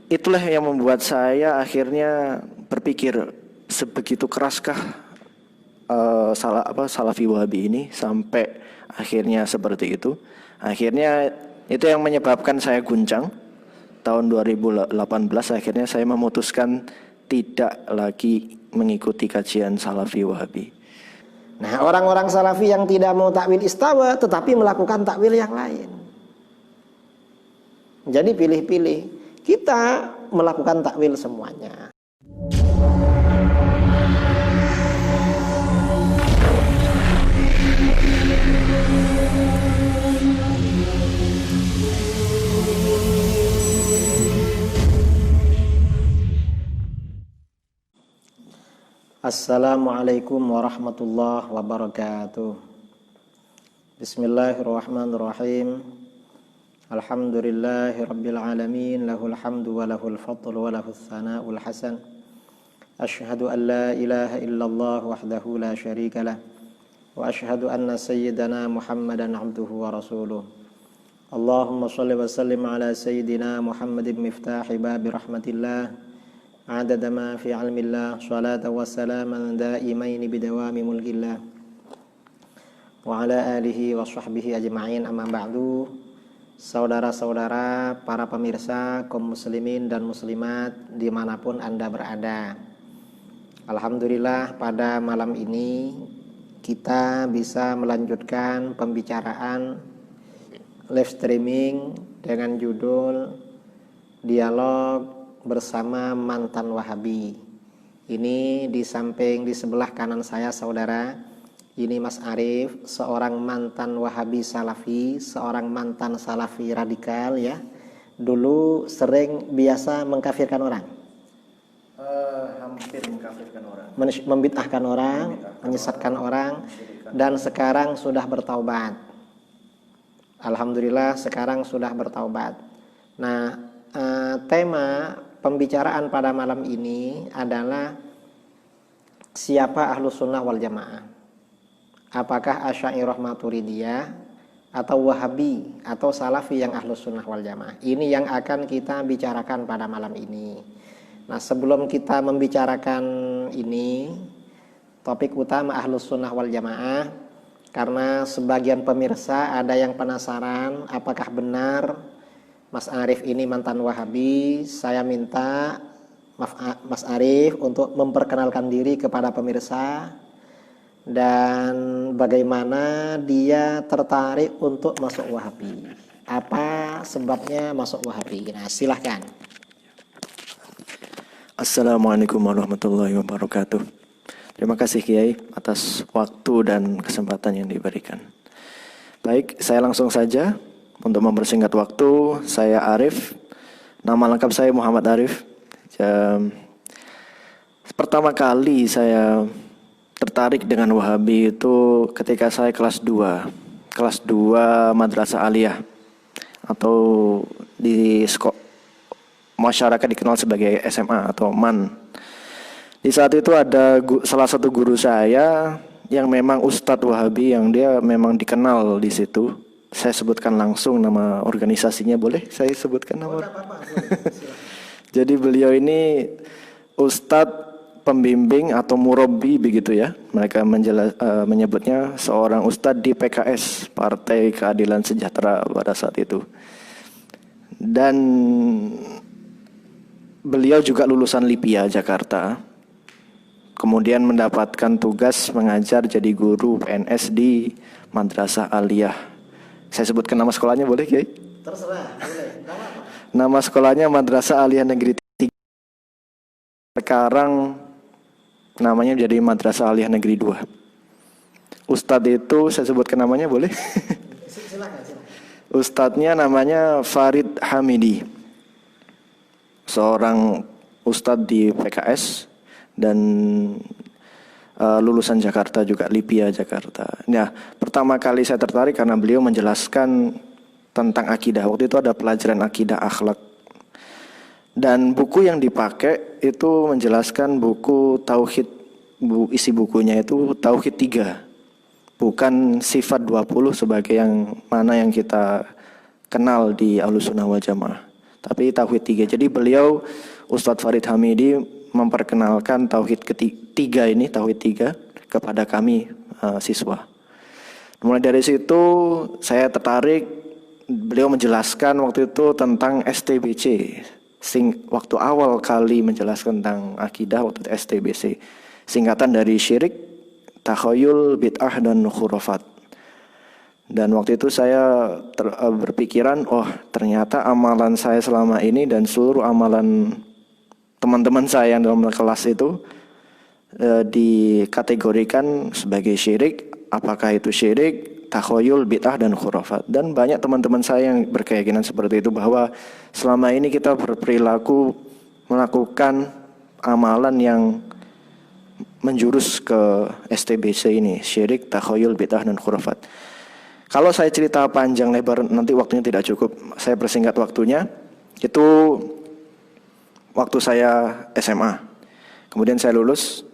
itulah yang membuat saya akhirnya berpikir, sebegitu keraskah Salafi Wahabi ini sampai akhirnya seperti itu. Akhirnya itu yang menyebabkan saya guncang. Tahun 2018 akhirnya saya memutuskan tidak lagi mengikuti kajian Salafi Wahabi. Nah, orang-orang Salafi yang tidak mau takwil istawa tetapi melakukan takwil yang lain. Jadi pilih-pilih. Kita melakukan takwil semuanya. Assalamualaikum warahmatullahi wabarakatuh. Bismillahirrahmanirrahim. Alhamdulillahi rabbil alamin, lahul hamdu wa lahul fadlu wa lahul thana'ul hasan. Asyhadu an la ilaha illallah wahdahu la syarika lah, wa asyhadu anna sayyidana Muhammadan abduhu wa rasuluh. Allahumma shalli wa sallim ala sayyidina Muhammadin miftahi babi rahmatillah, adada ma fi ilmillah, salatan wa salaman daimaini bidawami mulkillah, wa ala alihi wa sahbihi ajma'in, amma ba'du. Saudara-saudara, para pemirsa, kaum muslimin dan muslimat dimanapun Anda berada, alhamdulillah pada malam ini kita bisa melanjutkan pembicaraan live streaming dengan judul Dialog Bersama Mantan Wahabi. Ini di samping di sebelah kanan saya, saudara, ini Mas Arif, seorang mantan Wahabi Salafi, seorang mantan Salafi radikal ya. Dulu sering biasa mengkafirkan orang. Hampir mengkafirkan orang. Membid'ahkan orang, menyesatkan orang, dan sekarang sudah bertaubat. Alhamdulillah sekarang sudah bertaubat. Nah, tema pembicaraan pada malam ini adalah siapa Ahlus Sunnah wal Jamaah. Apakah Asy'ariyah Maturidiyah atau Wahabi atau Salafi yang Ahlus Sunnah wal Jamaah. Ini yang akan kita bicarakan pada malam ini. Nah, sebelum kita membicarakan ini, topik utama Ahlus Sunnah wal Jamaah, karena sebagian pemirsa ada yang penasaran apakah benar Mas Arif ini mantan Wahabi. Saya minta Mas Arif untuk memperkenalkan diri kepada pemirsa dan bagaimana dia tertarik untuk masuk Wahabi. Apa sebabnya masuk Wahabi? Nah, silahkan. Assalamualaikum warahmatullahi wabarakatuh. Terima kasih Kiai atas waktu dan kesempatan yang diberikan. Baik, saya langsung saja. Untuk mempersingkat waktu, saya Arif. Nama lengkap saya Muhammad Arif. Pertama kali saya tertarik dengan Wahabi itu ketika saya kelas 2. Kelas 2 Madrasah Aliyah, atau di masyarakat dikenal sebagai SMA atau MAN. Di saat itu ada salah satu guru saya yang memang Ustadz Wahabi, yang dia memang dikenal di situ. Saya sebutkan langsung nama organisasinya, boleh saya sebutkan nama? Jadi beliau ini Ustadz pembimbing atau murabbi begitu ya. Mereka menyebutnya seorang ustadz di PKS, Partai Keadilan Sejahtera pada saat itu. Dan beliau juga lulusan LIPIA Jakarta. Kemudian mendapatkan tugas mengajar jadi guru PNS di Madrasah Aliyah. Saya sebutkan nama sekolahnya boleh, Kiai? Terserah, boleh. Nama sekolahnya Madrasah Aliyah Negeri 3. Sekarang namanya jadi Madrasah Aliyah Negeri 2. Ustadz itu saya sebutkan namanya boleh? Silakan. Ustadznya namanya Farid Hamidi. Seorang ustadz di PKS dan lulusan Jakarta juga, LIPIA Jakarta. Nah, pertama kali saya tertarik karena beliau menjelaskan tentang akidah. Waktu itu ada pelajaran akidah akhlak. Dan buku yang dipakai itu menjelaskan buku Tauhid. Isi bukunya itu Tauhid 3. Bukan sifat 20 sebagai yang mana yang kita kenal di Ahlus Sunnah wal Jamaah. tapi tauhid 3. Jadi beliau Ustadz Farid Hamidi memperkenalkan tauhid ketiga ini, tauhid 3 kepada kami siswa. Mulai dari situ saya tertarik, beliau menjelaskan waktu itu tentang STBC. Waktu awal kali menjelaskan tentang akidah waktu itu STBC. Singkatan dari syirik, takhayul, bid'ah, dan khurafat. Dan waktu itu saya berpikiran, oh ternyata amalan saya selama ini dan seluruh amalan teman-teman saya yang dalam kelas itu dikategorikan sebagai syirik. Apakah itu syirik, takhayul, bid'ah, dan khurafat. Dan banyak teman-teman saya yang berkeyakinan seperti itu, bahwa selama ini kita berperilaku melakukan amalan yang menjurus ke STBC ini, syirik, takhayul, bid'ah, dan khurafat. Kalau saya cerita panjang lebar nanti waktunya tidak cukup. Saya persingkat waktunya. Itu waktu saya SMA. Kemudian saya lulus.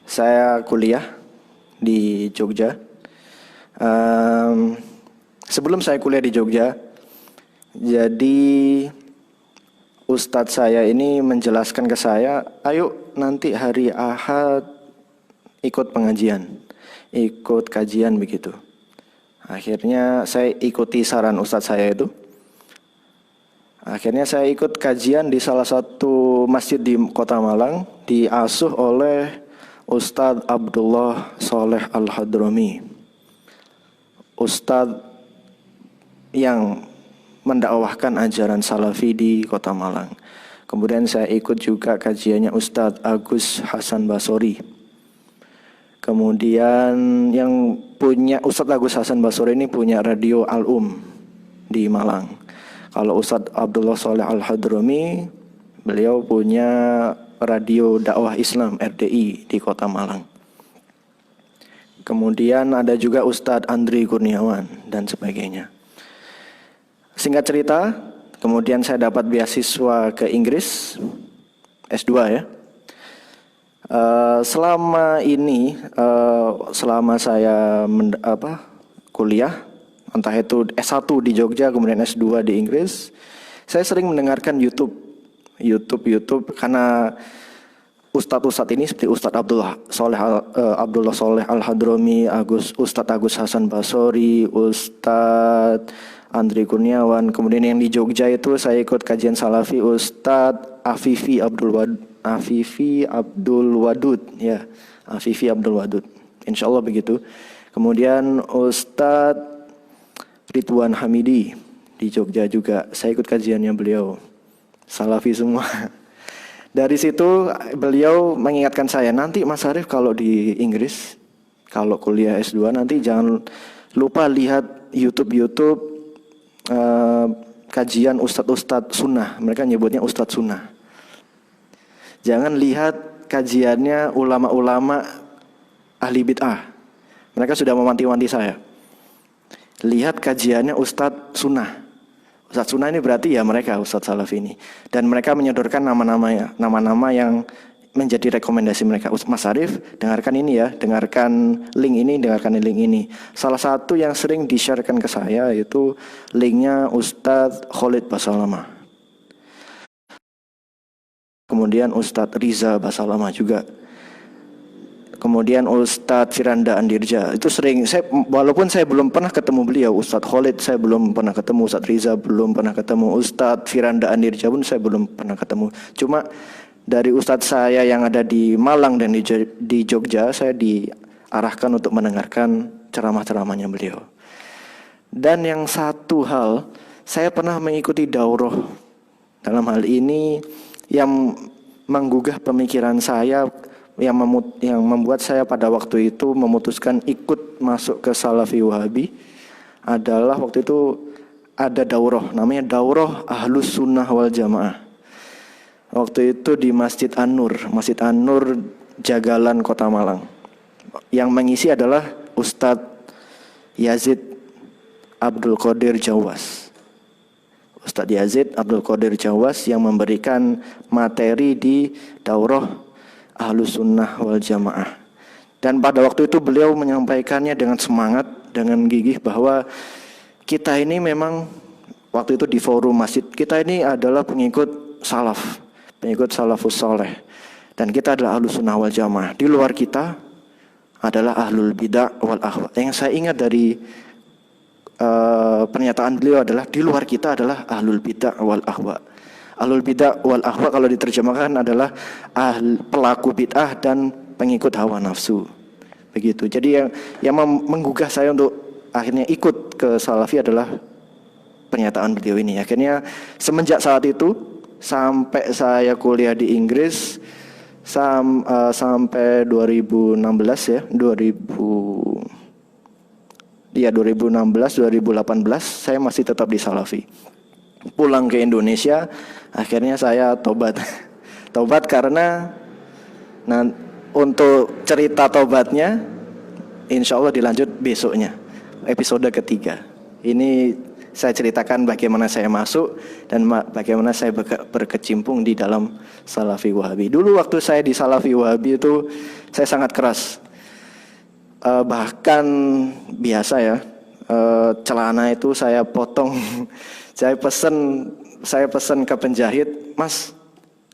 Saya kuliah di Jogja. Sebelum saya kuliah di Jogja, jadi Ustadz saya ini menjelaskan ke saya, ayo nanti hari Ahad ikut pengajian, ikut kajian begitu. Akhirnya saya ikuti saran Ustadz saya itu. Akhirnya saya ikut kajian di salah satu masjid di Kota Malang, diasuh oleh Ustadz Abdullah Soleh Al-Hadrami. Ustadz yang mendakwahkan ajaran salafi di Kota Malang. Kemudian saya ikut juga kajiannya Ustadz Agus Hasan Basori. Kemudian yang punya Ustadz Agus Hasan Basori ini punya radio Al-Um di Malang. Kalau Ustadz Abdullah Soleh Al-Hadrami, beliau punya radio dakwah Islam RDI di Kota Malang. Kemudian ada juga Ustadz Andri Kurniawan dan sebagainya. Singkat cerita, kemudian saya dapat beasiswa ke Inggris S2 ya. Selama ini, selama saya kuliah, entah itu S1 di Jogja, kemudian S2 di Inggris, saya sering mendengarkan YouTube karena Ustadz ini seperti Ustadz Abdullah Soleh Al-Hadrami, Ustadz Agus Hasan Basori, Ustadz Andri Kurniawan. Kemudian yang di Jogja itu saya ikut kajian salafi Ustadz Afifi Abdul Wadud ya, Afifi Abdul Wadud, insya Allah begitu. Kemudian Ustadz Ridwan Hamidi di Jogja juga, saya ikut kajiannya beliau, salafi semua. Dari situ beliau mengingatkan saya, nanti Mas Arief kalau di Inggris, kalau kuliah S2 nanti jangan lupa lihat YouTube kajian ustadz sunnah, mereka nyebutnya ustadz sunnah. Jangan lihat kajiannya ulama-ulama ahli bid'ah. Mereka sudah mewanti-wanti saya. Lihat kajiannya ustadz sunnah. Ustadz sunnah ini berarti ya mereka ustadz salafi ini. Dan mereka menyodorkan nama-nama yang menjadi rekomendasi mereka. Mas Arief, dengarkan ini ya, dengarkan link ini. Salah satu yang sering di-sharekan ke saya itu linknya Ustadz Khalid Basalamah. Kemudian Ustadz Riza Basalamah juga. Kemudian Ustadz Firanda Andirja. Itu sering, walaupun saya belum pernah ketemu beliau, Ustadz Khalid saya belum pernah ketemu, Ustadz Riza belum pernah ketemu, Ustadz Firanda Andirja pun saya belum pernah ketemu. Cuma dari Ustadz saya yang ada di Malang dan di Jogja, saya diarahkan untuk mendengarkan ceramah-ceramahnya beliau. Dan yang satu hal, saya pernah mengikuti daurah. Dalam hal ini yang menggugah pemikiran saya, yang membuat saya pada waktu itu memutuskan ikut masuk ke Salafi Wahabi adalah waktu itu ada daurah, namanya Daurah Ahlus Sunnah wal Jamaah. Waktu itu di Masjid An-Nur Jagalan Kota Malang. Yang mengisi adalah Ustadz Yazid Abdul Qadir Jawas. Ustadz Yazid Abdul Qadir Jawas yang memberikan materi di Daurah Ahlus Sunnah wal Jamaah. Dan pada waktu itu beliau menyampaikannya dengan semangat, dengan gigih bahwa kita ini memang waktu itu di forum masjid, kita ini adalah pengikut salaf, pengikut salafus soleh, dan kita adalah ahlus sunnah wal jamaah. Di luar kita adalah ahlul bidah wal ahwa. Yang saya ingat dari pernyataan beliau adalah di luar kita adalah ahlul bidah wal ahwa. Ahlul bidah wal ahwa kalau diterjemahkan adalah pelaku bid'ah dan pengikut hawa nafsu. Begitu. Jadi yang menggugah saya untuk akhirnya ikut ke salafi adalah pernyataan beliau ini. Akhirnya semenjak saat itu sampai saya kuliah di Inggris sampai 2016 ya, 2016 2018 saya masih tetap di salafi. Pulang ke Indonesia, akhirnya saya tobat. Tobat karena untuk cerita tobatnya insya Allah dilanjut besoknya, episode ketiga. Ini saya ceritakan bagaimana saya masuk dan bagaimana saya berkecimpung di dalam Salafi Wahabi. Dulu waktu saya di Salafi Wahabi itu saya sangat keras. Bahkan biasa ya, celana itu saya potong. Saya pesen ke penjahit, Mas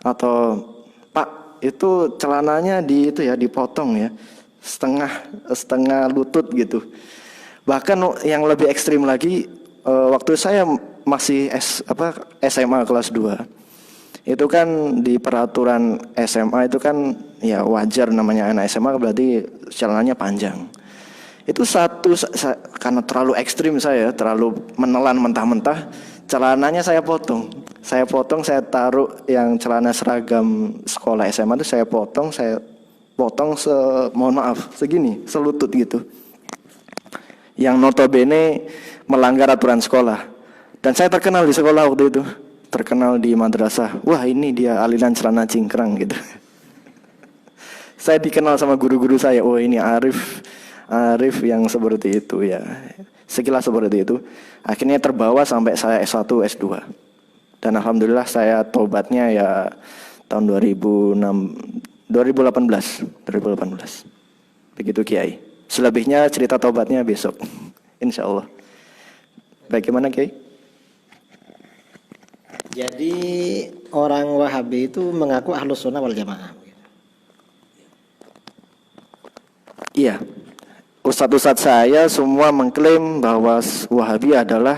atau Pak, itu celananya dipotong ya, setengah lutut gitu. Bahkan yang lebih ekstrim lagi, waktu saya masih SMA kelas 2, itu kan di peraturan SMA itu kan ya wajar, namanya anak SMA berarti celananya panjang. Itu karena terlalu ekstrim, saya terlalu menelan mentah-mentah, celananya saya potong, saya taruh yang celana seragam sekolah SMA itu saya potong mohon maaf segini, selutut gitu, yang notabene melanggar aturan sekolah. Dan saya terkenal di sekolah waktu itu, terkenal di madrasah, wah ini dia aliran celana cingkrang gitu. Saya dikenal sama guru-guru saya, oh ini Arif yang seperti itu ya, sekilas seperti itu. Akhirnya terbawa sampai saya S1, S2. Dan alhamdulillah saya tobatnya ya tahun 2018. Begitu Kiai. Selebihnya cerita tobatnya besok, insya Allah. Bagaimana Kiai? Jadi orang Wahabi itu mengaku ahlus sunnah wal jamaah. Iya. Ustadz-ustadz saya semua mengklaim bahwa Wahabi adalah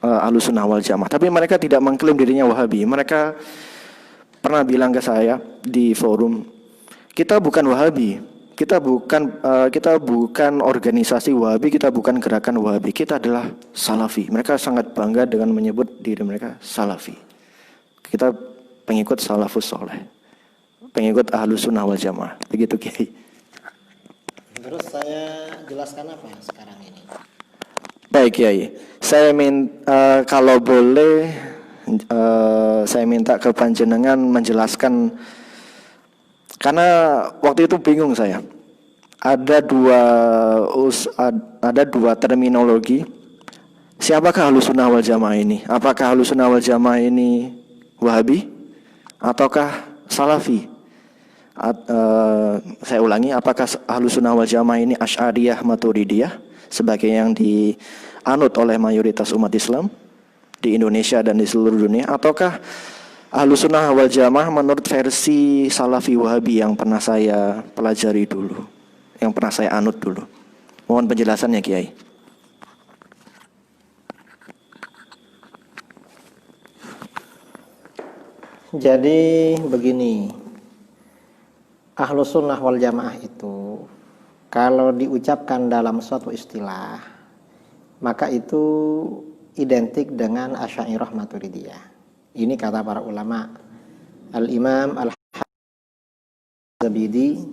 ahlus sunnah wal jamaah. Tapi mereka tidak mengklaim dirinya Wahabi. Mereka pernah bilang ke saya di forum, kita bukan Wahabi, kita bukan organisasi Wahabi, kita bukan gerakan Wahabi, kita adalah Salafi. Mereka sangat bangga dengan menyebut diri mereka Salafi. Kita pengikut salafus soleh, pengikut ahlus sunnah wal jamaah. Begitu Kiai. Terus saya jelaskan apa sekarang ini? Baik Kiai, kalau boleh saya minta ke panjenengan menjelaskan, karena waktu itu bingung saya. Ada dua terminologi. Siapakah ahlus sunnah wal jamaah ini? Apakah ahlus sunnah wal jamaah ini Wahabi ataukah Salafi? Saya ulangi, apakah ahlus sunnah wal jamaah ini Asy'ariyah Maturidiyah sebagai yang dianut oleh mayoritas umat Islam di Indonesia dan di seluruh dunia, ataukah ahlus sunnah wal jamaah menurut versi Salafi Wahabi yang pernah saya pelajari dulu, yang pernah saya anut dulu? Mohon penjelasannya Kiai. Jadi begini, ahlus sunnah wal jamaah itu kalau diucapkan dalam suatu istilah, maka itu identik dengan Asy'ariyah Maturidiyah. Ini kata para ulama. Al-Imam Al-Zabidi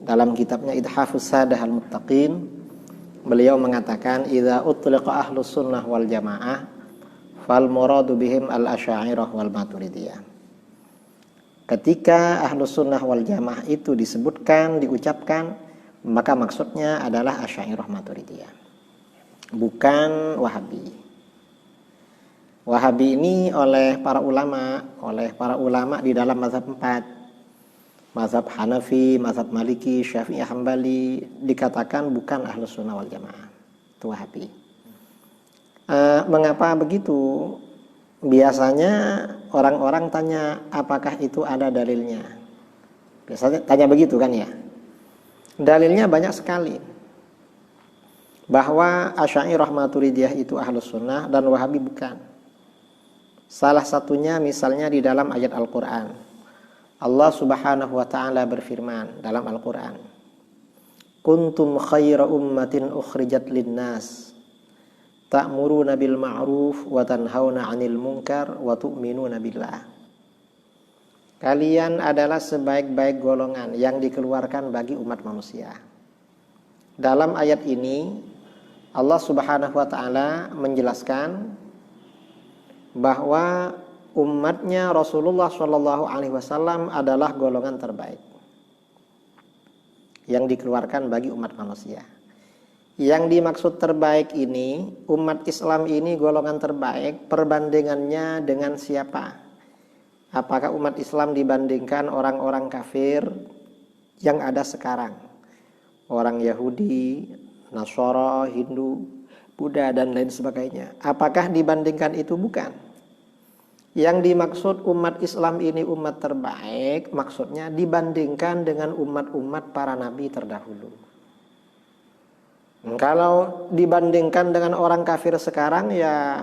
dalam kitabnya Idhafus Sadah Al-Muttaqin, beliau mengatakan idza utliqa ahlus sunnah wal jamaah fal muradu bihim al-Asy'ariyah wal Maturidiyah. Ketika ahlus sunnah wal jamaah itu disebutkan, diucapkan, maka maksudnya adalah Asy'ariyah Maturidiyah, bukan Wahabi. Wahabi ini oleh para ulama di dalam mazhab 4, mazhab Hanafi, mazhab Maliki, Syafi'i, Hambali, dikatakan bukan ahlus sunnah wal jamaah, itu Wahabi. Mengapa begitu? Biasanya orang-orang tanya, apakah itu ada dalilnya? Biasanya tanya begitu kan ya. Dalilnya banyak sekali. Bahwa Asy'ariyah Maturidiyah itu Ahlus Sunnah dan Wahabi bukan. Salah satunya misalnya di dalam ayat Al-Quran. Allah Subhanahu wa ta'ala berfirman dalam Al-Quran, kuntum khaira ummatin ukhrijat linnas ta'muruna bil ma'ruf wa tanhauna 'anil munkar wa tu'minuna billah. Kalian adalah sebaik-baik golongan yang dikeluarkan bagi umat manusia. Dalam ayat ini Allah Subhanahu wa ta'ala menjelaskan bahwa umatnya Rasulullah Shallallahu Alaihi Wasallam adalah golongan terbaik yang dikeluarkan bagi umat manusia. Yang dimaksud terbaik ini, umat Islam ini golongan terbaik, perbandingannya dengan siapa? Apakah umat Islam dibandingkan orang-orang kafir yang ada sekarang? Orang Yahudi, Nasara, Hindu, Buddha dan lain sebagainya. Apakah dibandingkan itu? Bukan. Yang dimaksud umat Islam ini umat terbaik, maksudnya dibandingkan dengan umat-umat para nabi terdahulu. Kalau dibandingkan dengan orang kafir sekarang ya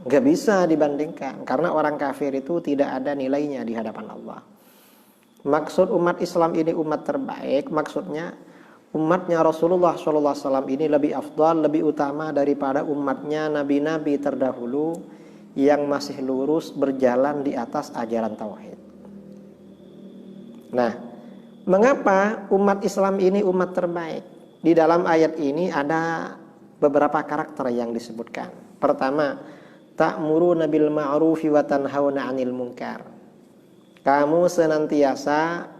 nggak bisa dibandingkan, karena orang kafir itu tidak ada nilainya di hadapan Allah. Maksud umat Islam ini umat terbaik, maksudnya umatnya Rasulullah SAW ini lebih afdal, lebih utama daripada umatnya nabi-nabi terdahulu yang masih lurus berjalan di atas ajaran tauhid. Nah, mengapa umat Islam ini umat terbaik? Di dalam ayat ini ada beberapa karakter yang disebutkan. Pertama, ta'muruna bil ma'rufi wa tanhauna 'anil munkar. Kamu senantiasa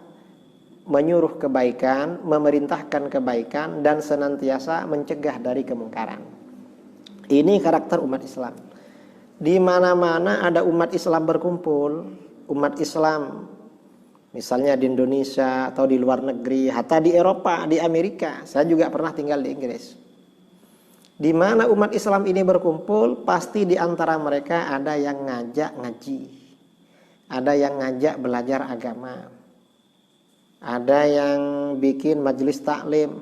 menyuruh kebaikan, memerintahkan kebaikan, dan senantiasa mencegah dari kemungkaran. Ini karakter umat Islam. Di mana-mana ada umat Islam berkumpul, umat Islam misalnya di Indonesia atau di luar negeri, hatta di Eropa, di Amerika. Saya juga pernah tinggal di Inggris. Di mana umat Islam ini berkumpul, pasti di antara mereka ada yang ngajak ngaji, ada yang ngajak belajar agama, ada yang bikin majelis taklim.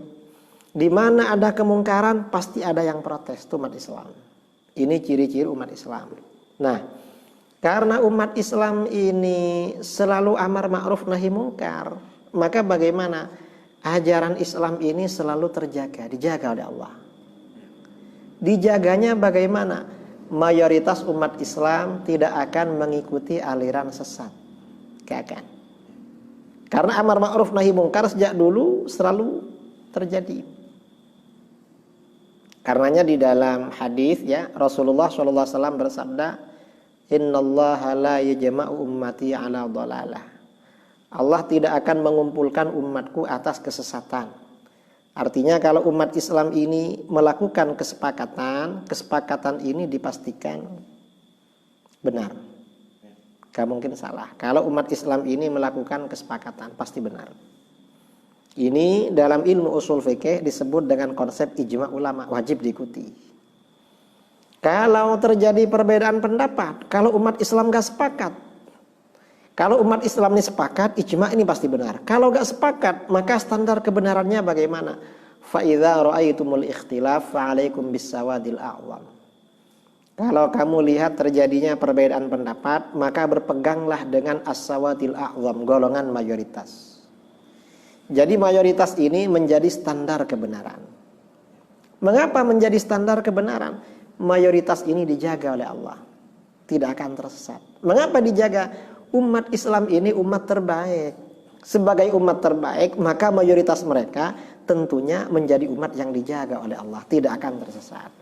Di mana ada kemungkaran, pasti ada yang protes. Itu umat Islam. Ini ciri-ciri umat Islam. Nah, karena umat Islam ini selalu amar ma'ruf nahi mungkar, maka bagaimana ajaran Islam ini selalu terjaga, dijaga oleh Allah. Dijaganya bagaimana? Mayoritas umat Islam tidak akan mengikuti aliran sesat. Gak akan. Karena amar ma'ruf nahi mungkar sejak dulu selalu terjadi. Karenanya di dalam hadis ya Rasulullah SAW bersabda, innallaha la yajma'u ummati ala dhalalah. Allah tidak akan mengumpulkan umatku atas kesesatan. Artinya kalau umat Islam ini melakukan kesepakatan, kesepakatan ini dipastikan benar. Gak mungkin salah. Kalau umat Islam ini melakukan kesepakatan, pasti benar. Ini dalam ilmu usul fikih disebut dengan konsep ijma ulama, wajib diikuti. Kalau terjadi perbedaan pendapat, kalau umat Islam gak sepakat, kalau umat Islam ini sepakat, ijma ini pasti benar. Kalau gak sepakat, maka standar kebenarannya bagaimana? Fa idza ra'aitumul ikhtilaf fa'alaikum bis-sawadil a'wam. Kalau kamu lihat terjadinya perbedaan pendapat, maka berpeganglah dengan as-sawadil a'wam, golongan mayoritas. Jadi mayoritas ini menjadi standar kebenaran. Mengapa menjadi standar kebenaran? Mayoritas ini dijaga oleh Allah, tidak akan tersesat. Mengapa dijaga? Umat Islam ini umat terbaik. Sebagai umat terbaik, maka mayoritas mereka tentunya menjadi umat yang dijaga oleh Allah, tidak akan tersesat.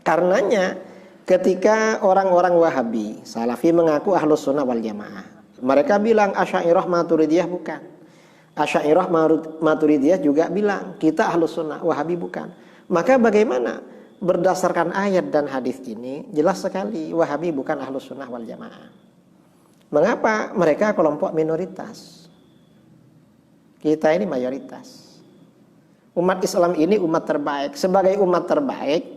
Karenanya ketika orang-orang Wahabi, Salafi mengaku Ahlus Sunnah wal Jamaah, mereka bilang Asy'ariyah Maturidiyah bukan. Asy'ariyah Maturidiyah juga bilang kita Ahlus Sunnah, Wahabi bukan. Maka bagaimana? Berdasarkan ayat dan hadis ini jelas sekali Wahabi bukan Ahlus Sunnah wal Jamaah. Mengapa? Mereka kelompok minoritas. Kita ini mayoritas. Umat Islam ini umat terbaik. Sebagai umat terbaik,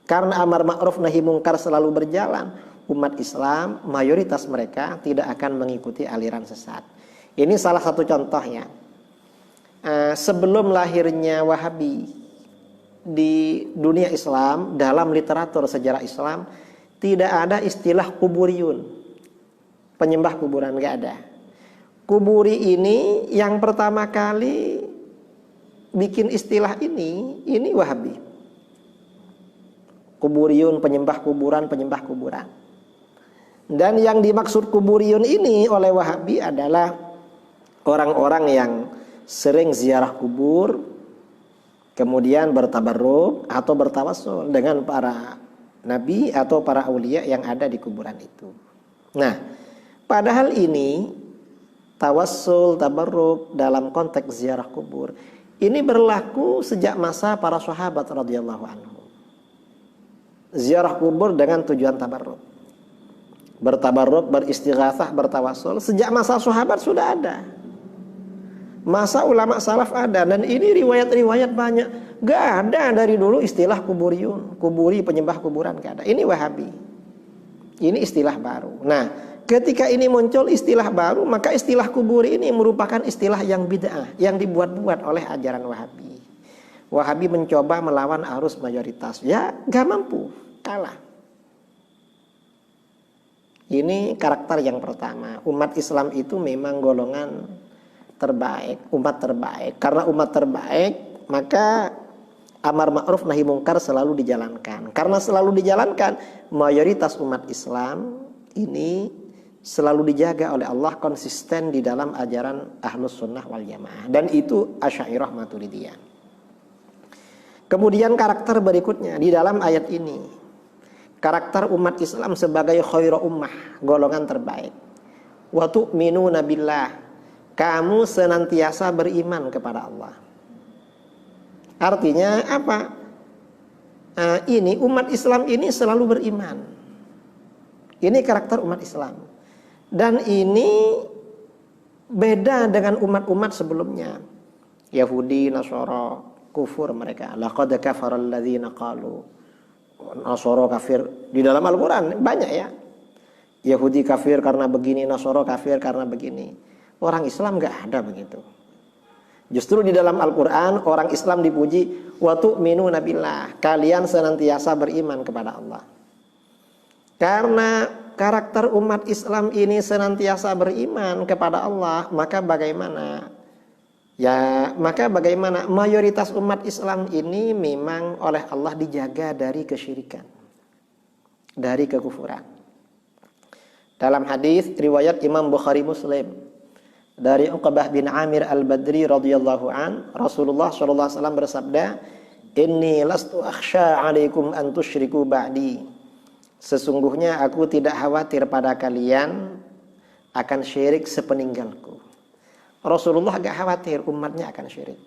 Karena amar ma'ruf nahi mungkar selalu berjalan, umat Islam mayoritas mereka tidak akan mengikuti aliran sesat. Ini salah satu contohnya. Sebelum lahirnya Wahabi di dunia Islam, dalam literatur sejarah Islam tidak ada istilah kuburiyun, penyembah kuburan, nggak ada. Kuburi ini yang pertama kali bikin istilah ini Wahabi. Kuburiyun, penyembah kuburan, penyembah kuburan. Dan yang dimaksud kuburiyun ini oleh Wahabi adalah orang-orang yang sering ziarah kubur, kemudian bertabarruk atau bertawassul dengan para nabi atau para aulia yang ada di kuburan itu. Nah, padahal ini tawassul, tabarruk dalam konteks ziarah kubur ini berlaku sejak masa para sahabat radhiyallahu anhu. Ziarah kubur dengan tujuan tabarruk, bertabarruk, beristighatsah, bertawassul sejak masa sahabat sudah ada. Masa ulama salaf ada, dan ini riwayat-riwayat banyak. Gak ada dari dulu istilah kuburiyun, kuburi, penyembah kuburan, gak ada. Ini Wahabi, ini istilah baru. Nah, ketika ini muncul istilah baru, maka istilah kuburi ini merupakan istilah yang bid'ah, yang dibuat-buat oleh ajaran Wahabi. Wahabi mencoba melawan arus mayoritas, ya gak mampu, kalah. Ini karakter yang pertama. Umat Islam itu memang golongan terbaik, umat terbaik. Karena umat terbaik, maka amar ma'ruf nahi mungkar selalu dijalankan. Karena selalu dijalankan, mayoritas umat Islam ini selalu dijaga oleh Allah, konsisten di dalam ajaran Ahlus Sunnah wal Jamaah. Dan itu Asy'ariyah Maturidiyah. Kemudian karakter berikutnya di dalam ayat ini, karakter umat Islam sebagai khairu ummah, golongan terbaik. Wa tu'minuna billah, kamu senantiasa beriman kepada Allah. Artinya apa? Ini umat Islam ini selalu beriman. Ini karakter umat Islam. Dan ini beda dengan umat-umat sebelumnya. Yahudi, Nasara, kufur mereka. Laqad kafara alladzina qalu, Nasara kafir. Di dalam Al-Quran banyak ya. Yahudi kafir karena begini, Nasara kafir karena begini. Orang Islam gak ada begitu. Justru di dalam Al-Quran orang Islam dipuji, wa tu'minuna billah, kalian senantiasa beriman kepada Allah. Karena karakter umat Islam ini senantiasa beriman kepada Allah, maka bagaimana? Ya, maka bagaimana mayoritas umat Islam ini memang oleh Allah dijaga dari kesyirikan, dari kekufuran. Dalam hadis riwayat Imam Bukhari Muslim dari Uqbah bin Amir Al-Badri radhiyallahu an, Rasulullah sallallahu alaihi wasallam bersabda, "Inni lastu akhsha 'alaikum an tusyriku ba'di." Sesungguhnya aku tidak khawatir pada kalian akan syirik sepeninggalku. Rasulullah gak khawatir umatnya akan syirik.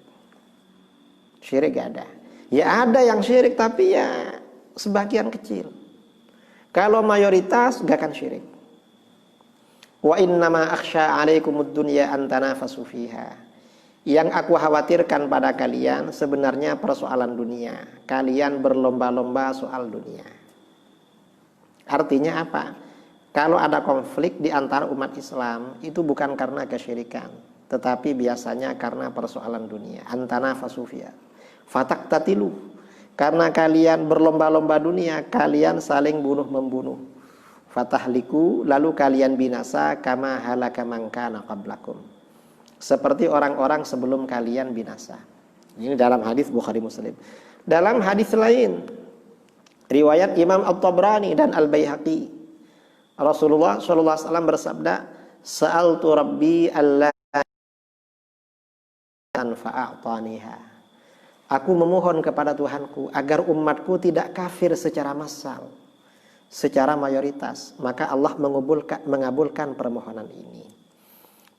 Syirik gak ada. Ya ada yang syirik, tapi ya sebagian kecil. Kalau mayoritas gak akan syirik. Wa innama akhsha 'alaikumud dunya an tanafasu fiha. Yang aku khawatirkan pada kalian sebenarnya persoalan dunia. Kalian berlomba-lomba soal dunia. Artinya apa? Kalau ada konflik di antara umat Islam, itu bukan karena kesyirikan, tetapi biasanya karena persoalan dunia. Antana fasufia fatak tatilu, karena kalian berlomba-lomba dunia, kalian saling bunuh-membunuh. Fatahliku, lalu kalian binasa, kama halaka man kana qablakum, seperti orang-orang sebelum kalian binasa. Ini dalam hadis Bukhari Muslim. Dalam hadis lain riwayat Imam At-Tabrani dan Al-Baihaqi, Rasulullah SAW bersabda, "Sa'altu Rabbi alla fa'ataniha." Aku memohon kepada Tuhanku agar umatku tidak kafir secara massal, secara mayoritas, maka Allah mengabulkan permohonan ini.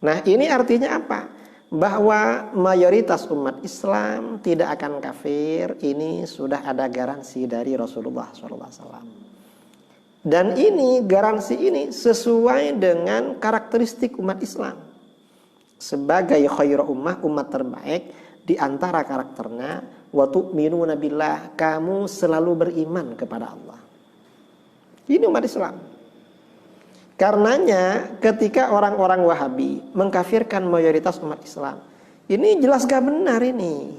Nah, ini artinya apa? Bahwa mayoritas umat Islam tidak akan kafir, ini sudah ada garansi dari Rasulullah SAW. Dan ini garansi ini sesuai dengan karakteristik umat Islam sebagai khairu ummah, umat terbaik. Di antara karakternya, wa tu'minuna billah, kamu selalu beriman kepada Allah. Ini umat Islam. Karenanya ketika orang-orang Wahabi mengkafirkan mayoritas umat Islam, ini jelas gak benar ini.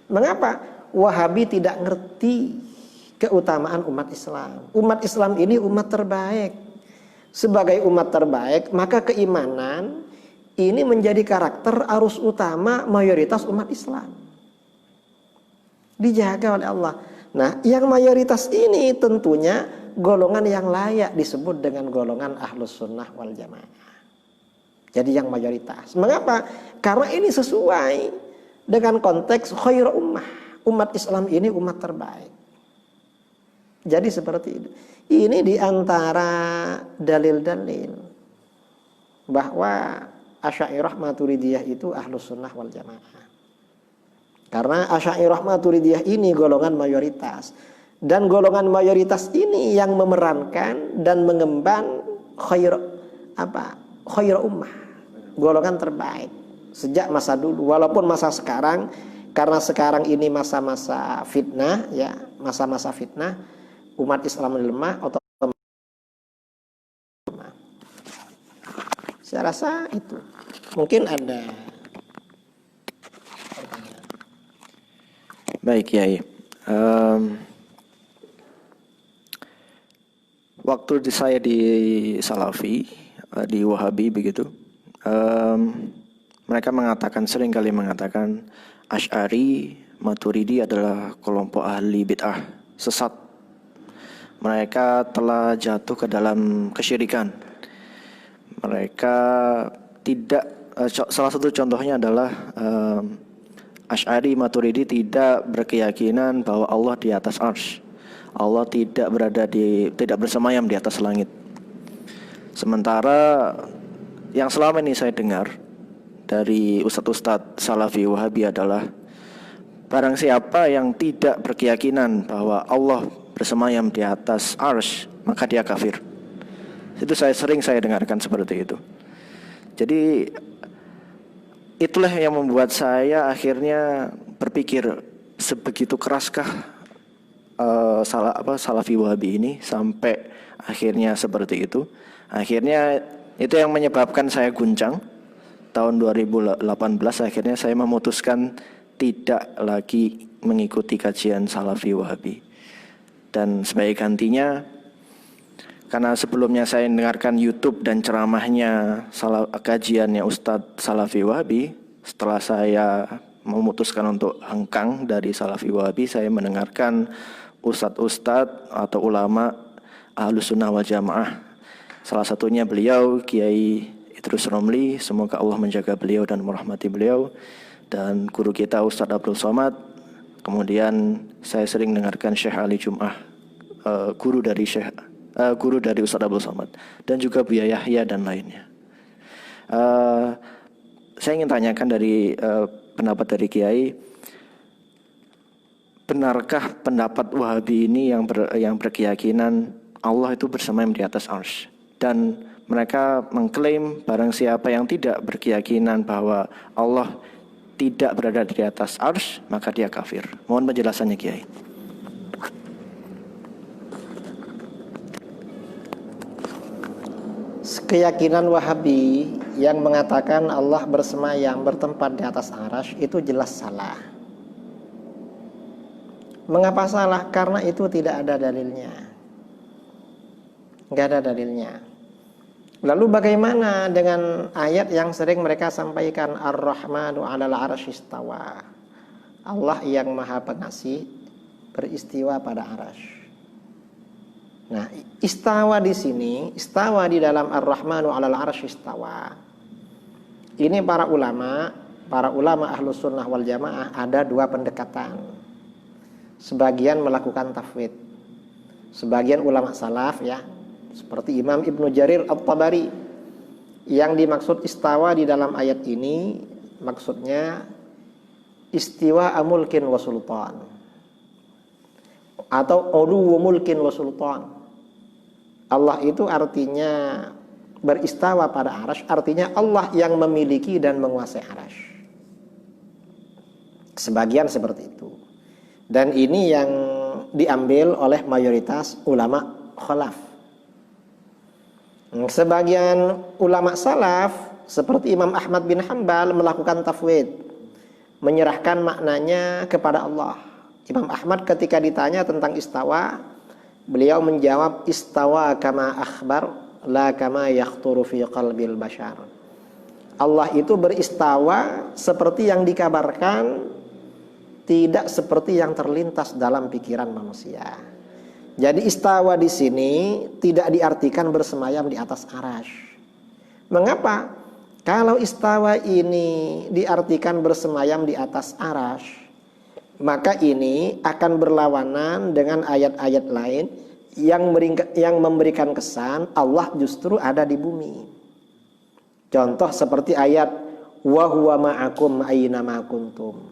Mengapa? Wahabi tidak ngerti keutamaan umat Islam. Umat Islam ini umat terbaik. Sebagai umat terbaik, maka keimanan ini menjadi karakter arus utama mayoritas umat Islam. Dijaga oleh Allah. Nah, yang mayoritas ini tentunya golongan yang layak disebut dengan golongan Ahlus Sunnah wal Jamaah. Jadi yang mayoritas. Mengapa? Karena ini sesuai dengan konteks khair ummah. Umat Islam ini umat terbaik. Jadi seperti itu. Ini diantara dalil-dalil bahwa Asy'ariyah Maturidiyah itu Ahlus Sunnah wal Jamaah. Karena Asy'ariyah Maturidiyah ini golongan mayoritas. Dan golongan mayoritas ini yang memerankan dan mengemban khair ummah. Golongan terbaik sejak masa dulu. Walaupun masa sekarang, karena sekarang ini masa-masa fitnah, ya, masa-masa fitnah, umat Islam lemah atau saya rasa itu. Mungkin ada pertanyaan. Baik, Kiai. Waktu saya di Salafi, di Wahabi begitu, mereka sering kali mengatakan Asy'ari Maturidi adalah kelompok ahli bid'ah, sesat. Mereka telah jatuh ke dalam kesyirikan. Mereka tidak, salah satu contohnya adalah Asy'ari Maturidi tidak berkeyakinan bahwa Allah di atas arsy. Allah tidak bersemayam di atas langit. Sementara yang selama ini saya dengar dari ustadz-ustadz Salafi Wahabi adalah barang siapa yang tidak berkeyakinan bahwa Allah bersemayam di atas arsy, maka dia kafir. Itu sering saya dengarkan seperti itu. Jadi itulah yang membuat saya akhirnya berpikir, sebegitu keraskah Salafi Wahabi ini sampai akhirnya seperti itu. Akhirnya itu yang menyebabkan saya guncang. Tahun 2018 akhirnya saya memutuskan tidak lagi mengikuti kajian Salafi Wahabi. Dan sebagai gantinya, karena sebelumnya saya mendengarkan YouTube dan ceramahnya kajiannya Ustadz Salafi Wahabi, setelah saya memutuskan untuk hengkang dari Salafi Wahabi, saya mendengarkan ustadz-ustadz atau ulama Ahlus Sunnah wal Jamaah. Salah satunya beliau Kiai Idrus Romli, semoga Allah menjaga beliau dan merahmati beliau, dan guru kita Ustadz Abdul Somad. Kemudian saya sering dengarkan Syekh Ali Jum'ah, guru dari Ustadz Abdul Somad, dan juga Buya Yahya dan lainnya. Saya ingin tanyakan dari pendapat dari Kiai, benarkah pendapat Wahabi ini yang berkeyakinan Allah itu bersemayam di atas arsy? Dan mereka mengklaim barang siapa yang tidak berkeyakinan bahwa Allah tidak berada di atas arsy, maka dia kafir. Mohon penjelasannya, Kiai. Keyakinan Wahabi yang mengatakan Allah bersemayam, bertempat di atas arsy, itu jelas salah. Mengapa salah? Karena itu tidak ada dalilnya. Nggak ada dalilnya. Lalu bagaimana dengan ayat yang sering mereka sampaikan, Ar-Rahmanu 'alal 'arsy istawa. Allah yang Maha Pengasih beristiwa pada arsy. Nah, istawa di sini, istawa di dalam Ar-Rahmanu 'alal 'arsy istawa. Ini para ulama Ahlus Sunnah wal Jamaah ada dua pendekatan. Sebagian melakukan tafwid. Sebagian ulama salaf, ya, seperti Imam Ibnu Jarir At-Tabari, yang dimaksud istawa di dalam ayat ini maksudnya istiwa mulkin wa sultan, atau ulu mulkin wa sultan. Allah itu artinya beristawa pada arsy, artinya Allah yang memiliki dan menguasai arsy. Sebagian seperti itu. Dan ini yang diambil oleh mayoritas ulama khalaf. Sebagian ulama salaf seperti Imam Ahmad bin Hanbal melakukan tafwid, menyerahkan maknanya kepada Allah. Imam Ahmad ketika ditanya tentang istawa, beliau menjawab istawa kama akhbar la kama yakhturu fi qalbil bashar. Allah itu beristawa seperti yang dikabarkan, tidak seperti yang terlintas dalam pikiran manusia. Jadi istawa di sini tidak diartikan bersemayam di atas arasy. Mengapa? Kalau istawa ini diartikan bersemayam di atas arasy, maka ini akan berlawanan dengan ayat-ayat lain yang memberikan kesan Allah justru ada di bumi. Contoh seperti ayat wa huwa ma'akum aynama kuntum.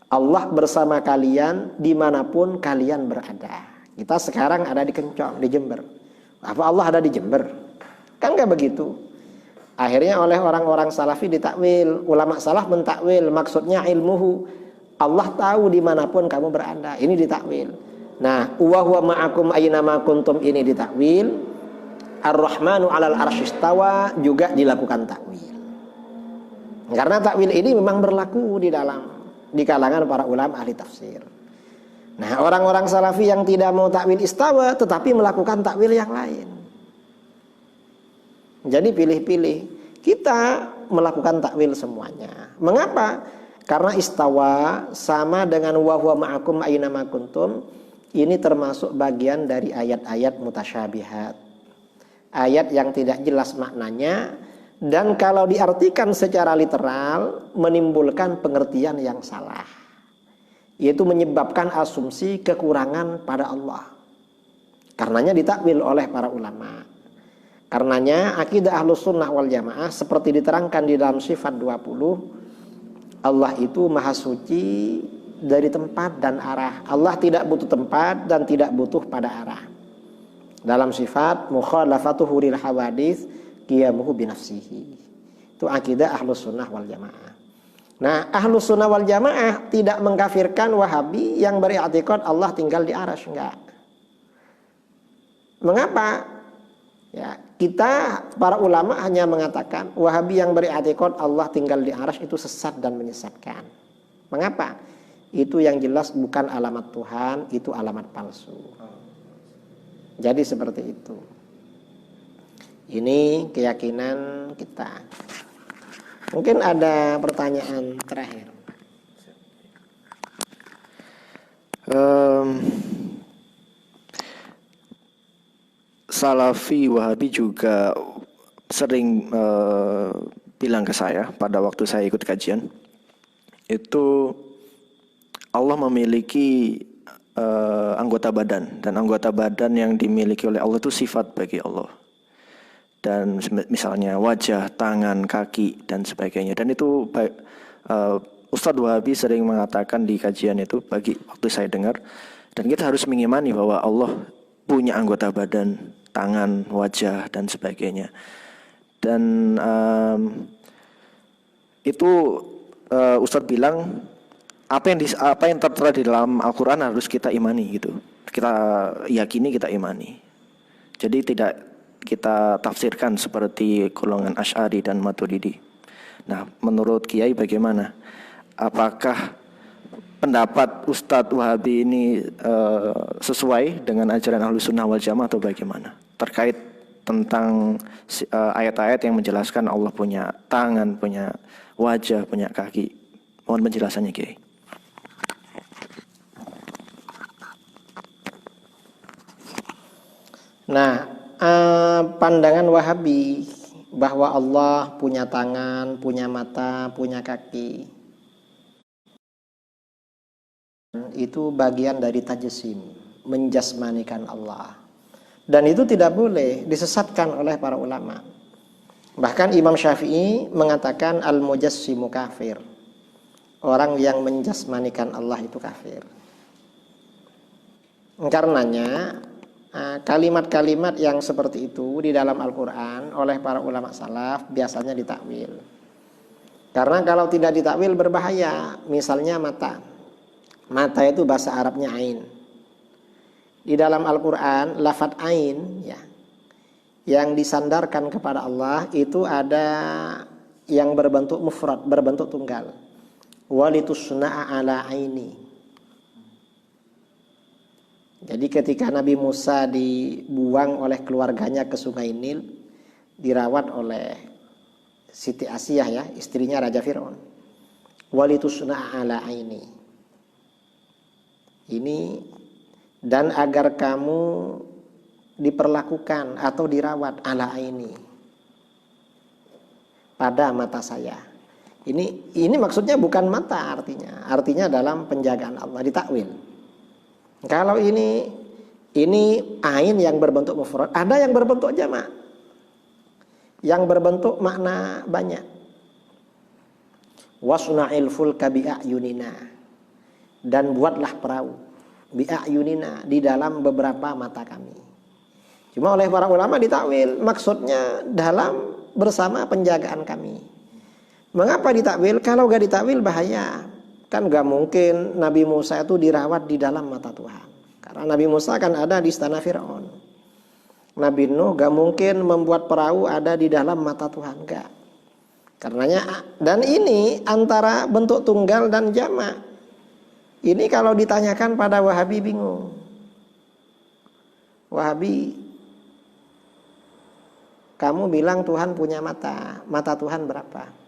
Allah bersama kalian dimanapun kalian berada. Kita sekarang ada di Kencong, di Jember. Apa Allah ada di Jember? Kan gak begitu. Akhirnya oleh orang-orang salafi ditakwil. Ulama salaf mentakwil, maksudnya ilmuhu. Allah tahu dimanapun kamu berada. Ini ditakwil. Nah, wa huwa ma'akum aynama kuntum ini ditakwil. Ar-Rahmanu 'alal 'arsy istawa juga dilakukan takwil. Karena takwil ini memang berlaku di kalangan para ulama ahli tafsir. Nah, orang-orang salafi yang tidak mau takwil istawa tetapi melakukan takwil yang lain. Jadi pilih-pilih. Kita melakukan takwil semuanya. Mengapa? Karena istawa sama dengan wa huwa ma'akum aynama kuntum. Ini termasuk bagian dari ayat-ayat mutasyabihat. Ayat yang tidak jelas maknanya, dan kalau diartikan secara literal menimbulkan pengertian yang salah, yaitu menyebabkan asumsi kekurangan pada Allah. Karenanya ditakwil oleh para ulama. Karenanya akidah Ahlus Sunnah wal Jamaah seperti diterangkan di dalam sifat 20, Allah itu maha suci dari tempat dan arah. Allah tidak butuh tempat dan tidak butuh pada arah. Dalam sifat mukhalafatuhu lil hawadits qiyamuhu binafsihi. Itu akidah Ahlus Sunnah wal Jamaah. Nah, Ahlus Sunnah wal Jamaah tidak mengkafirkan Wahabi yang beriktikad Allah tinggal di arasy, enggak. Mengapa? Ya, kita para ulama hanya mengatakan Wahabi yang beriktikad Allah tinggal di arasy itu sesat dan menyesatkan. Mengapa? Itu yang jelas bukan alamat Tuhan, itu alamat palsu. Jadi seperti itu. Ini keyakinan kita. Mungkin ada pertanyaan terakhir. Salafi Wahabi juga sering bilang ke saya pada waktu saya ikut kajian, itu Allah memiliki anggota badan, dan anggota badan yang dimiliki oleh Allah itu sifat bagi Allah. Dan misalnya wajah, tangan, kaki dan sebagainya. Dan itu Ustadz Wahabi sering mengatakan di kajian itu bagi waktu saya dengar, dan kita harus mengimani bahwa Allah punya anggota badan, tangan, wajah dan sebagainya. Dan itu Ustadz bilang apa yang tertera di dalam Al-Quran harus kita imani gitu. Kita yakini, kita imani. Jadi tidak kita tafsirkan seperti golongan Asy'ari dan Maturidi. Nah, menurut Kiai bagaimana? Apakah pendapat Ustadz Wahabi ini sesuai dengan ajaran Ahlus Sunnah wal Jamaah atau bagaimana? Terkait tentang ayat-ayat yang menjelaskan Allah punya tangan, punya wajah, punya kaki. Mohon penjelasannya, Kiai. Nah, pandangan Wahabi bahwa Allah punya tangan, punya mata, punya kaki, itu bagian dari tajsim, menjasmanikan Allah. Dan itu tidak boleh, disesatkan oleh para ulama. Bahkan Imam Syafi'i mengatakan al-mujassimu kafir. Orang yang menjasmanikan Allah itu kafir. Karenanya kalimat-kalimat yang seperti itu di dalam Al-Quran oleh para ulama salaf biasanya ditakwil. Karena kalau tidak ditakwil berbahaya. Misalnya mata. Mata itu bahasa Arabnya ain. Di dalam Al-Quran lafadz ain ya, yang disandarkan kepada Allah itu ada yang berbentuk mufrad, berbentuk tunggal. Walitusna'a ala aini. Jadi ketika Nabi Musa dibuang oleh keluarganya ke Sungai Nil, dirawat oleh Siti Asiyah ya, istrinya Raja Fir'aun. Walitusna'a ala aini. Ini dan agar kamu diperlakukan atau dirawat ala aini, pada mata saya. Ini maksudnya bukan mata artinya dalam penjagaan Allah, ditakwil. Kalau ini ain yang berbentuk mufrad, ada yang berbentuk jamak, yang berbentuk makna banyak. Wasna'il fulka bi'ayunina, dan buatlah perahu bi'ayunina, di dalam beberapa mata kami. Cuma oleh para ulama ditakwil, maksudnya dalam bersama penjagaan kami. Mengapa ditakwil? Kalau gak ditakwil bahaya. Kan gak mungkin Nabi Musa itu dirawat di dalam mata Tuhan. Karena Nabi Musa kan ada di istana Fir'aun. Nabi Nuh gak mungkin membuat perahu ada di dalam mata Tuhan, gak. Karenanya, dan ini antara bentuk tunggal dan jamak. Ini kalau ditanyakan pada Wahabi bingung. Wahabi, kamu bilang Tuhan punya mata. Mata Tuhan berapa?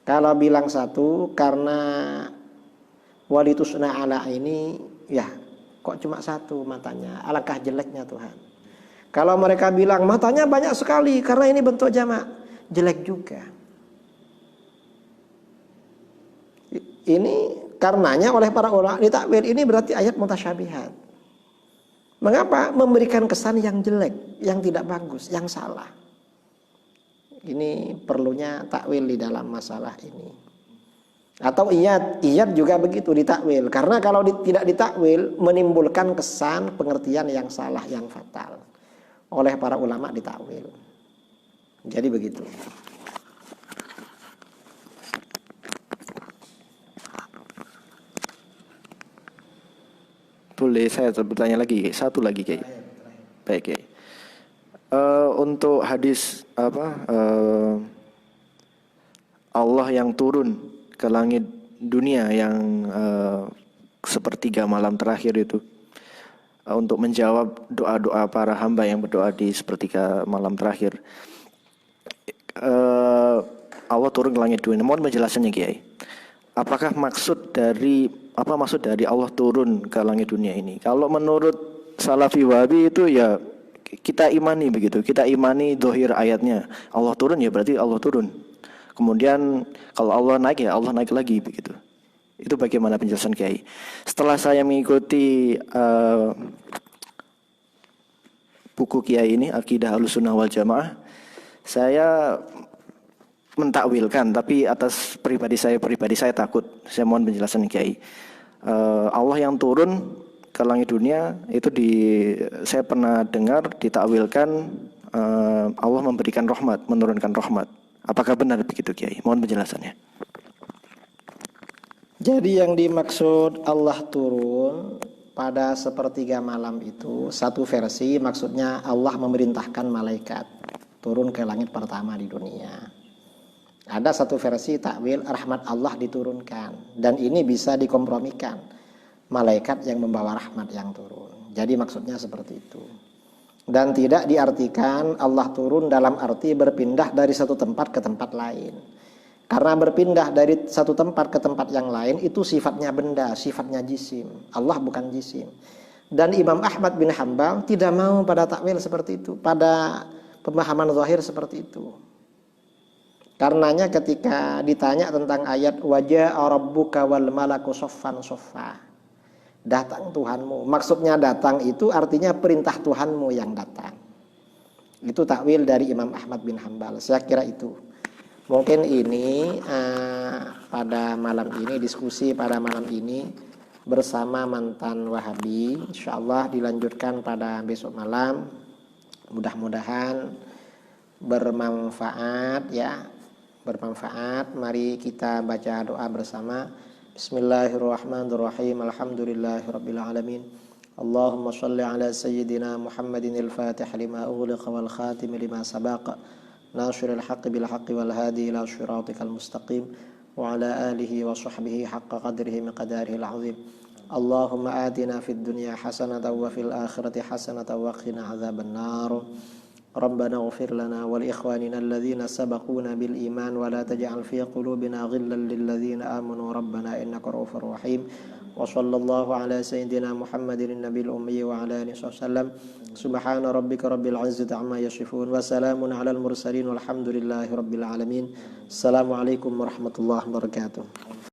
Kalau bilang satu, karena walitusna ala ini, ya kok cuma satu matanya, alangkah jeleknya Tuhan. Kalau mereka bilang matanya banyak sekali karena ini bentuk jamak, jelek juga. Ini karenanya oleh para ulama ditakwil, ini berarti ayat mutasyabihat. Mengapa? Memberikan kesan yang jelek, yang tidak bagus, yang salah. Ini perlunya takwil di dalam masalah ini. Atau iyad juga begitu ditakwil. Karena kalau tidak ditakwil menimbulkan kesan pengertian yang salah, yang fatal. Oleh para ulama ditakwil. Jadi begitu. Boleh saya bertanya lagi, satu lagi Kiai. Baik Kiai. Untuk hadis Allah yang turun ke langit dunia yang sepertiga malam terakhir itu, untuk menjawab doa-doa para hamba yang berdoa di sepertiga malam terakhir. Allah turun ke langit dunia. Mohon penjelasannya Kiai. Apakah maksud dari Allah turun ke langit dunia ini? Kalau menurut Salafi Wahabi itu ya kita imani begitu. Kita imani dohir ayatnya. Allah turun ya berarti Allah turun. Kemudian kalau Allah naik ya Allah naik lagi begitu. Itu bagaimana penjelasan Kiai? Setelah saya mengikuti buku Kiai ini, Aqidah Ahlussunnah wal Jamaah, saya mentakwilkan, tapi atas pribadi saya takut. Saya mohon penjelasan Kiai. Allah yang turun ke langit dunia itu saya pernah dengar ditakwilkan Allah memberikan rahmat, menurunkan rahmat. Apakah benar begitu Kiai? Mohon penjelasannya. Jadi yang dimaksud Allah turun pada sepertiga malam itu satu versi, maksudnya Allah memerintahkan malaikat turun ke langit pertama di dunia. Ada satu versi takwil rahmat Allah diturunkan, dan ini bisa dikompromikan, malaikat yang membawa rahmat yang turun. Jadi maksudnya seperti itu. Dan tidak diartikan Allah turun dalam arti berpindah dari satu tempat ke tempat lain. Karena berpindah dari satu tempat ke tempat yang lain itu sifatnya benda, sifatnya jisim. Allah bukan jisim. Dan Imam Ahmad bin Hanbal tidak mau pada takwil seperti itu, pada pemahaman zahir seperti itu. Karenanya ketika ditanya tentang ayat wajah rabbuka wal malaku soffan soffa, datang Tuhanmu, maksudnya datang itu artinya perintah Tuhanmu yang datang. Itu takwil dari Imam Ahmad bin Hanbal. Saya kira itu. Mungkin ini pada malam ini, diskusi pada malam ini bersama mantan Wahabi, insyaallah dilanjutkan pada besok malam. Mudah-mudahan bermanfaat ya, bermanfaat. Mari kita baca doa bersama. Bismillahirrahmanirrahim. Alhamdulillahirabbil alamin. Allahumma shalli ala sayyidina Muhammadin al-Fatih lima ughliqa wal khatim lima sabaqa nasiril haqqi bil haqqi wal hadi ila shiratikal mustaqim wa ala alihi wa sahbihi haqqa qadrihi miqdarihi al-azim. Allahumma atina fid dunya hasanatan wa fil akhirati hasanatan wa qina adzabannar. Rabbana ighfir lana wa li ikhwanina alladhina sabaquna bil iman wa la taj'al fi qulubina ghillan lil ladzina amanu rabbana innaka ra'ufur rahim. Wa sallallahu ala sayyidina Muhammadin nabiyil ummi wa ala alihi wasallam. Subhana rabbika rabbil izzati amma yasifun wa salamun alal mursalin walhamdulillahi rabbil alamin. Assalamualaikum warahmatullahi wabarakatuh.